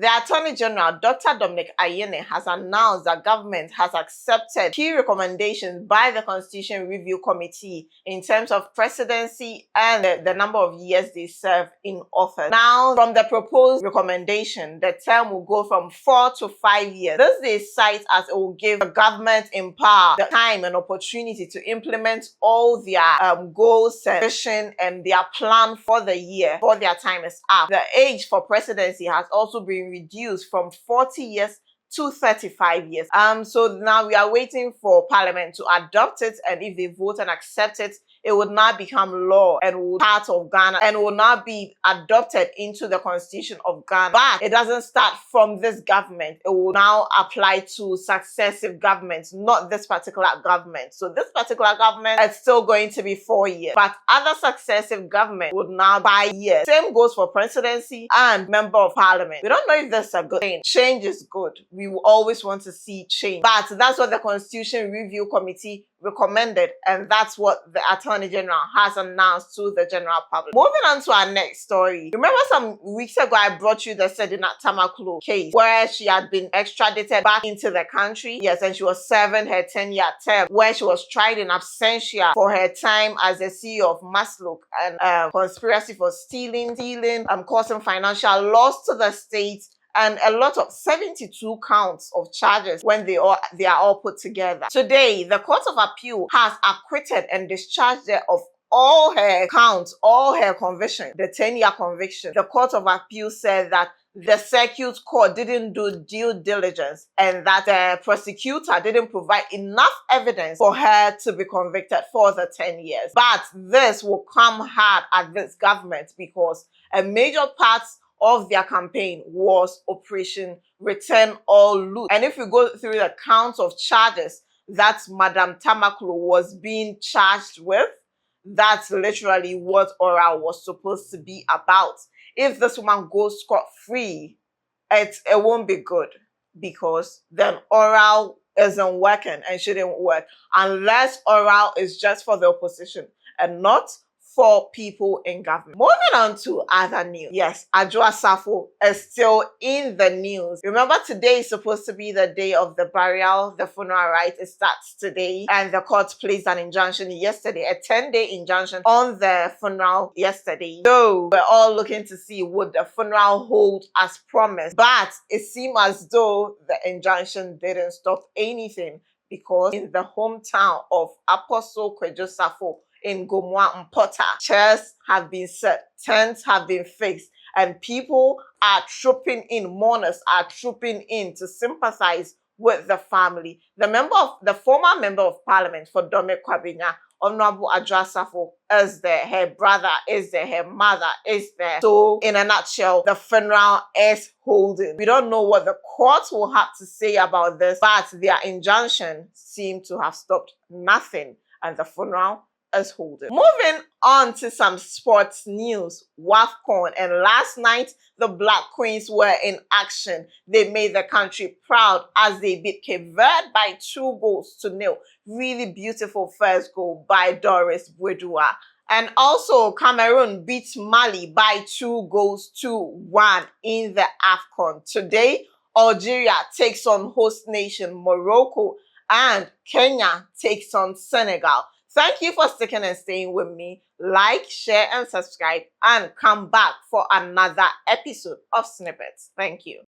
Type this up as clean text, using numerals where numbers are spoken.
The Attorney General, Dr. Dominic Ayine, has announced that government has accepted key recommendations by the Constitution Review Committee in terms of presidency and the number of years they serve in office. Now, from the proposed recommendation, the term will go from 4 to 5 years. This they cite as it will give the government in power the time and opportunity to implement all their goals and vision and their plan for the year before their time is up. The age for presidency has also been reduced from 40 years to 35 years. So now we are waiting for Parliament to adopt it, and if they vote and accept it, it would now become law and will be part of Ghana and will now be adopted into the constitution of Ghana. But it doesn't start from this government. It will now apply to successive governments, not this particular government. So this particular government is still going to be 4 years, but other successive government would now be 5 years. Same goes for presidency and member of parliament. We don't know if that's a good thing. Change is good. We will always want to see change. But that's what the Constitution Review Committee recommended, and that's what the Attorney General has announced to the general public. Moving on to our next story. Remember some weeks ago I brought you the Sedina Tamakloe case where she had been extradited back into the country. Yes, and she was serving her 10-year term where she was tried in absentia for her time as the CEO of Maslok and conspiracy for stealing, causing financial loss to the state, and a lot of 72 counts of charges when they are all put together. Today, the Court of Appeal has acquitted and discharged her of all her counts, all her conviction, the 10-year conviction. The Court of Appeal said that the circuit court didn't do due diligence and that the prosecutor didn't provide enough evidence for her to be convicted for the 10 years. But this will come hard at this government because a major part of their campaign was Operation Return All Loot. And if you go through the counts of charges that Madam Tamakloe was being charged with, that's literally what oral was supposed to be about. If this woman goes scot-free, it won't be good, because then oral isn't working and shouldn't work unless oral is just for the opposition and not for people in government. Moving on to other news. Yes, Adwoa Safo is still in the news. Remember, today is supposed to be the day of the burial, the funeral, right? It starts today, and the court placed an injunction yesterday, a 10-day injunction on the funeral yesterday. So we're all looking to see would the funeral hold as promised, but it seemed as though the injunction didn't stop anything, because in the hometown of Apostle Kwadwo Safo in Gomwa Mpota, chairs have been set, tents have been fixed, and people are trooping in, mourners are trooping in to sympathize with the family. The former member of parliament for Dome Kwabena, Honorable Adwoa Safo, is there, her brother is there, her mother is there. So in a nutshell, the funeral is holding. We don't know what the court will have to say about this, but their injunction seemed to have stopped nothing, and the funeral is holding. Moving on to some sports news. WAFCON, and last night the Black Queens were in action. They made the country proud as they beat Cape Verde by 2-0. Really beautiful first goal by Doris Bwedua. And also Cameroon beat Mali by 2-1 in the AFCON. Today, Algeria takes on host nation Morocco, and Kenya takes on Senegal. Thank you for sticking and staying with me. Like, share, and subscribe, and come back for another episode of Snippets. Thank you.